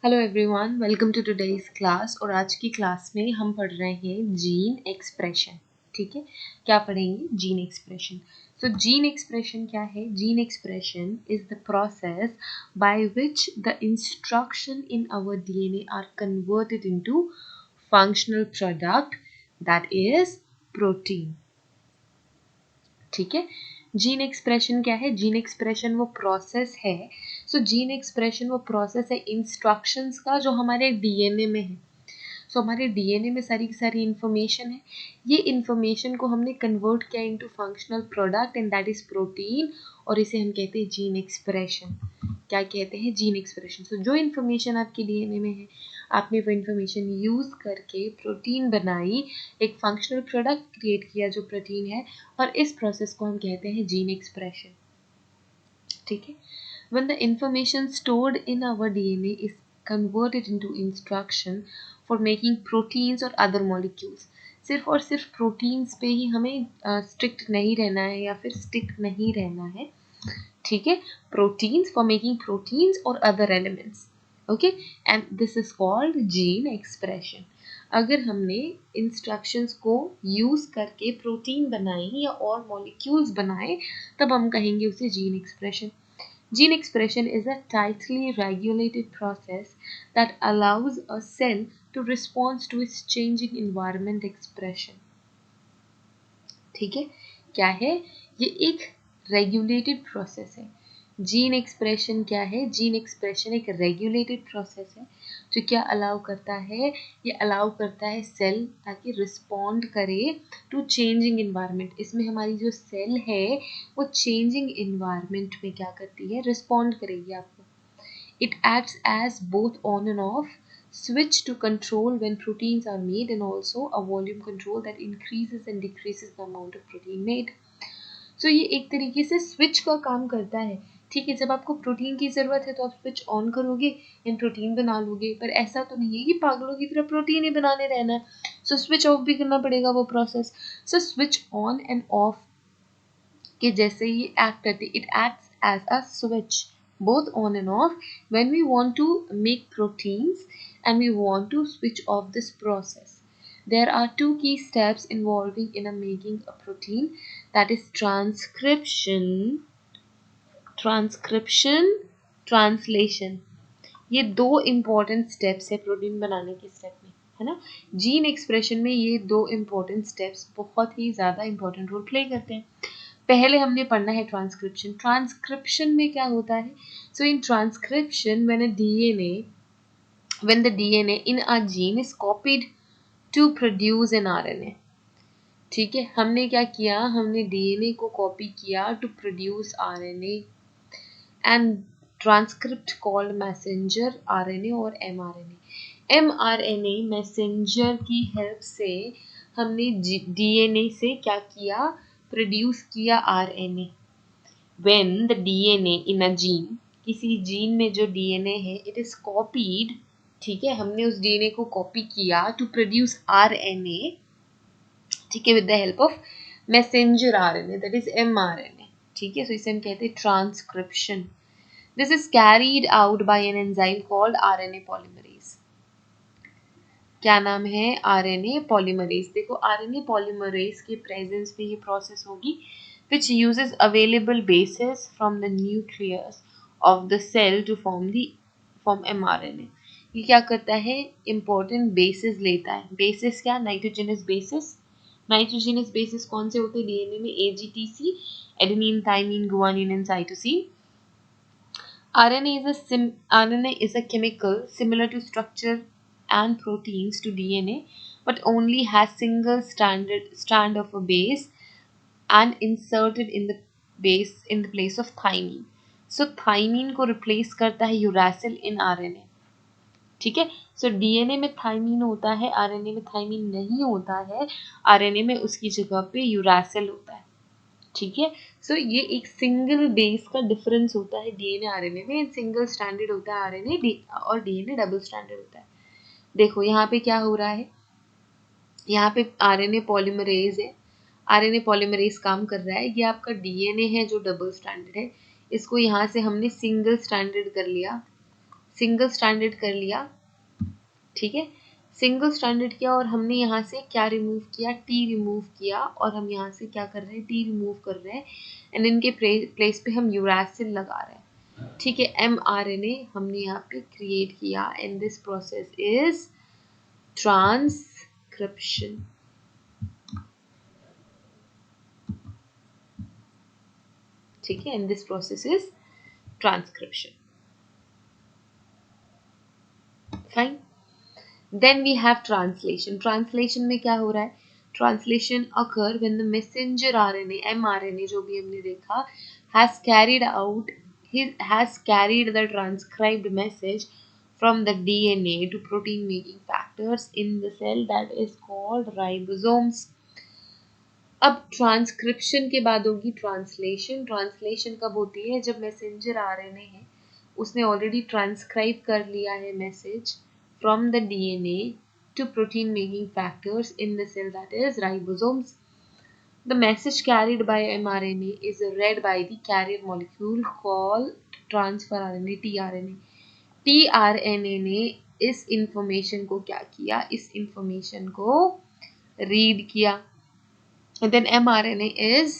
Hello everyone, welcome to today's class. और आज की क्लास में हम पढ़ रहे हैं जीन एक्सप्रेशन। ठीक है, क्या पढ़ेंगे? Gene expression. So gene expression क्या है? Gene expression is the process by which the instruction in our DNA are converted into functional product that is protein. ठीक है, जीन एक्सप्रेशन क्या है? जीन एक्सप्रेशन वो प्रोसेस है। जीन एक्सप्रेशन वो process है इंस्ट्रक्शंस का जो हमारे डीएनए में है। हमारे डीएनए में सारी की सारी इंफॉर्मेशन है। ये इंफॉर्मेशन को हमने कन्वर्ट किया into functional product and that is protein, और इसे हम कहते हैं जीन एक्सप्रेशन। क्या कहते हैं? Gene expression. जो इंफॉर्मेशन आपके डीएनए में है, आपने वो इंफॉर्मेशन यूज करके प्रोटीन बनाई, एक फंक्शनल प्रोडक्ट क्रिएट किया जो प्रोटीन है, और इस प्रोसेस को हम कहते हैं जीन एक्सप्रेशन। ठीक है, when the information stored in our DNA is converted into instruction for making proteins or other molecules। सिर्फ और सिर्फ प्रोटीन्स पे ही हमें स्ट्रिक्ट नहीं रहना है या फिर स्टिक नहीं रहना है। ठीक है, प्रोटीन्स फॉर मेकिंग प्रोटीन्स और other elements. Okay, and this is called gene expression. अगर हमने इंस्ट्रक्शंस को यूज करके प्रोटीन बनाए या और मॉलिक्यूल्स बनाए, तब हम कहेंगे उसे gene expression. Gene expression is a tightly regulated process that allows a cell to respond to its changing environment expression। ठीक है, क्या है? ये एक रेगुलेटेड प्रोसेस है। जीन एक्सप्रेशन क्या है? जीन एक्सप्रेशन एक रेगुलेटेड प्रोसेस है जो क्या अलाउ करता है? ये अलाउ करता है सेल ताकि रिस्पॉन्ड करे टू चेंजिंग इन्वायरमेंट। इसमें हमारी जो सेल है वो चेंजिंग इन्वायरमेंट में क्या करती है? रिस्पॉन्ड करेगी आपको। It acts as both on and off switch to control when proteins are made, and also a volume control that increases and decreases the amount of protein made। ये एक तरीके से स्विच का काम करता है। ठीक है, जब आपको प्रोटीन की ज़रूरत है तो आप स्विच ऑन करोगे एंड प्रोटीन बना लोगे, पर ऐसा तो नहीं है कि पागलों की तरह प्रोटीन ही बनाने रहना है। स्विच ऑफ भी करना पड़ेगा वो process. Switch on and off कि जैसे ही एक्ट करती, it acts as a switch both on and off when we want to make proteins and we want to switch off this process. There are two key steps involving in a making a protein, that is transcription, translation। ये दो important steps है protein बनाने के step में, है ना। Gene expression में ये दो इम्पॉर्टेंट स्टेप्स बहुत ही ज़्यादा इम्पॉर्टेंट रोल प्ले करते हैं। पहले हमने पढ़ना है ट्रांसक्रिप्शन। ट्रांसक्रिप्शन में क्या होता है? In transcription when the DNA in a gene is copied to produce an RNA। ठीक है, हमने क्या किया? हमने डीएनए को कॉपी किया to produce RNA and transcript called messenger RNA और एमआरएनए। एमआरएनए मैसेंजर की हेल्प से हमने डीएनए से क्या किया? प्रोड्यूस किया RNA. When the DNA in a gene, किसी जीन में जो डीएनए है, इट इज कॉपीड। ठीक है, हमने उस डीएनए को कॉपी किया टू प्रोड्यूस आरएनए। ठीक है, with the help of messenger RNA that is mRNA. ठीक है, इसे हम कहते हैं transcription. This is carried out by an enzyme called RNA polymerase. क्या नाम है? RNA polymerase. देखो, आरएनए पॉलीमरेज के प्रेजेंस में ये प्रोसेस होगी which uses available bases from the nucleus of the cell to form mRNA। ये क्या करता है? important bases लेता है। bases क्या? Nitrogenous bases. नाइट्रोजनस बेसिस कौन से होते हैं डीएनए में? AGTC, adenine, thymine, guanine and cytosine. RNA is a chemical similar to structure and proteins to DNA, but only has single strand of a base and inserted in the base in the place of thymine। Thymine को replace करता है uracil in RNA. ठीक है, DNA में thiamine होता है, RNA में thiamine नहीं होता है। आरएनए में उसकी जगह पे यूरासिल होता है। ठीक है, ये एक सिंगल बेस का डिफरेंस होता है डीएनए आरएनए में। सिंगल स्टैंडर्ड होता है आरएनए और डीएनए डबल स्टैंडर्ड होता है। देखो यहाँ पे क्या हो रहा है? यहाँ पे आरएनए पॉलीमरेज है। आरएनए पॉलीमरेज काम कर रहा है। ये आपका डीएनए है जो डबल स्टैंडर्ड है, इसको यहाँ से हमने सिंगल स्टैंडर्ड कर लिया। सिंगल स्ट्रैंडेड कर लिया, ठीक है, सिंगल स्ट्रैंडेड किया और हमने यहाँ से क्या रिमूव किया, टी रिमूव किया और हम यहाँ से क्या कर रहे हैं, टी रिमूव कर रहे हैं एंड इनके प्लेस पे हम यूरासिल लगा रहे हैं, ठीक है। mRNA हमने यहाँ पे क्रिएट किया and this process is transcription, ठीक है, and this process is transcription, fine. Then we have translation. Translation में क्या हो रहा है, translation occur when the messenger RNA mRNA जो भी हमने देखा has carried the transcribed message from the DNA to protein making factors in the cell that is called ribosomes. अब ट्रांसक्रिप्शन के बाद होगी ट्रांसलेशन। ट्रांसलेशन कब होती है, जब मैसेंजर आरएनए है उसने ऑलरेडी ट्रांसक्राइब कर लिया है message from the DNA to protein making factors in the cell that is ribosomes. The message carried by mRNA is read by the carrier molecule called transfer RNA tRNA. tRNA ने इस information को क्या किया, इस information को read किया। then mRNA is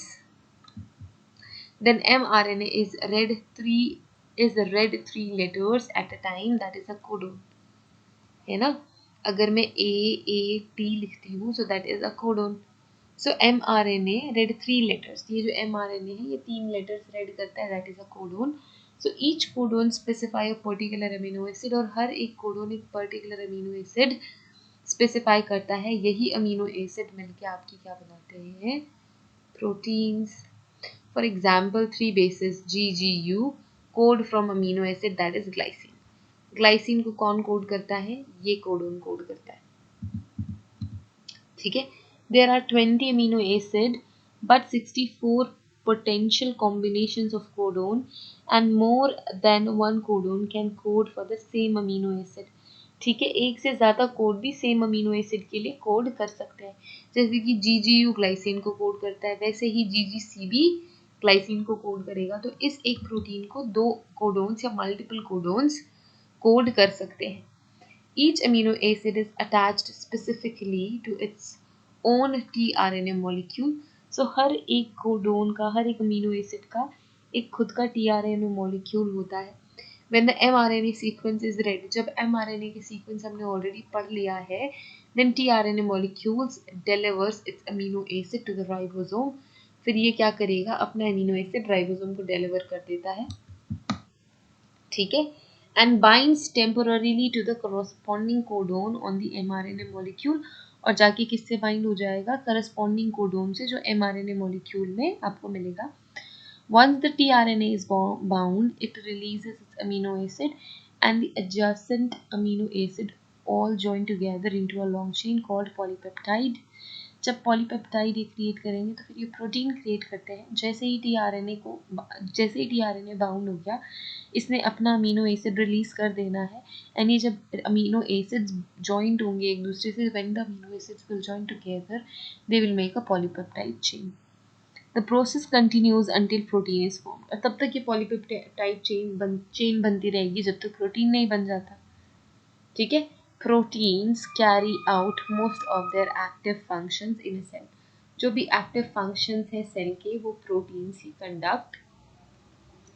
read three letters at a time, that is a codon, है ना। अगर मैं AAT लिखती हूँ so that is a codon. So mRNA read three letters, ये जो mRNA है ये 3 letters read करता है, that is a codon. So each codon specify a particular amino acid और हर एक codon एक particular amino acid specify करता है, यही amino acid मिलके आपकी क्या बनाते हैं, proteins. For example 3 bases GGU code from amino acid that is glycine. Glycine को कौन कोड करता है, ये कोडोन कोड करता है, ठीक है। There are 20 amino acid but 64 potential combinations of codon and more than one codon can code for the same amino acid, ठीक है। एक से ज़्यादा कोड भी सेम अमीनो एसिड के लिए कोड कर सकते हैं, जैसे कि GGU ग्लाइसिन को कोड करता है वैसे ही GGC भी ग्लाइसिन को कोड करेगा। तो इस एक प्रोटीन को 2 कोडोन्स या मल्टीपल कोडोन्स कोड कर सकते हैं। Each amino acid is attached specifically to its own tRNA molecule. So हर एक कोडोन का, हर एक अमीनो एसिड का एक खुद का tRNA molecule होता है। When the mRNA sequence is ready, जब mRNA के सीक्वेंस हमने ऑलरेडी पढ़ लिया है, then tRNA molecules delivers its amino acid to the ribosome. फिर ये क्या करेगा, अपना अमीनो एसिड राइबोसोम को डिलीवर कर देता है, ठीक है। And binds temporarily to the corresponding codon on the mRNA molecule, और जाके किससे बाइंड हो जाएगा, करस्पॉन्डिंग कोडोन से जो mRNA molecule में आपको मिलेगा। Once the tRNA is bound, it releases its amino acid and the adjacent amino acid all join together into a long chain called polypeptide. जब पॉलीपेप्टाइड ये क्रिएट करेंगे तो फिर ये प्रोटीन क्रिएट करते हैं। जैसे ही टीआरएनए बाउंड हो गया, इसने अपना अमीनो एसिड रिलीज कर देना है एंड ये जब अमीनो एसिड्स जॉइंट होंगे एक दूसरे से, when the amino acids will join together they will make a polypeptide chain. The process continues until protein is formed, और तब तक ये पॉलीपेप्टाइड चेन बनती रहेगी जब तक प्रोटीन नहीं बन जाता, ठीक है। Proteins carry out most of their active functions in a cell. जो भी एक्टिव फंक्शंस है सेल के वो प्रोटीन्स ही कंडक्ट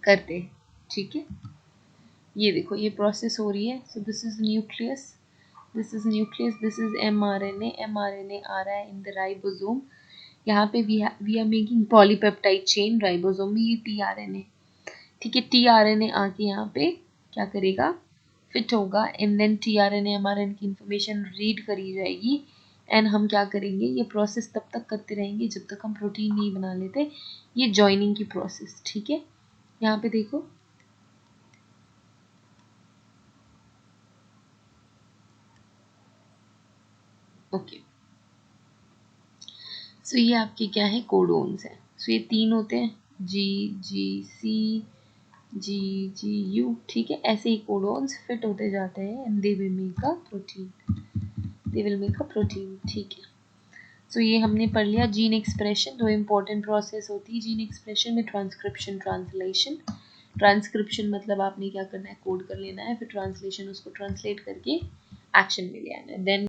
करते हैं, ठीक है। ये देखो ये प्रोसेस हो रही है। So this is nucleus, this is mRNA आ रहा है इन द राइबोसोम। यहाँ पे we are making polypeptide chain, ribosome में ये tRNA, ठीक है। tRNA आके यहाँ पे क्या करेगा, फिट होगा एंड देन tRNA mRNA की इंफॉर्मेशन रीड करी जाएगी एंड हम क्या करेंगे, ये प्रोसेस तब तक करते रहेंगे जब तक हम प्रोटीन नहीं बना लेते। ये जॉइनिंग की प्रोसेस, ठीक है। यहाँ पे देखो ओके। सो ये आपके क्या है, कोडोन्स है। सो ये 3 होते हैं GGC GGU, ठीक है। ऐसे ही कोडोन्स फिट होते जाते हैं and they will make a protein, ठीक है। सो ये हमने पढ़ लिया जीन एक्सप्रेशन। 2 इम्पोर्टेंट प्रोसेस होती है जीन एक्सप्रेशन में, ट्रांसक्रिप्शन, ट्रांसलेशन। ट्रांसक्रिप्शन मतलब आपने क्या करना है, कोड कर लेना है, फिर ट्रांसलेशन उसको ट्रांसलेट करके एक्शन में ले आना है, देन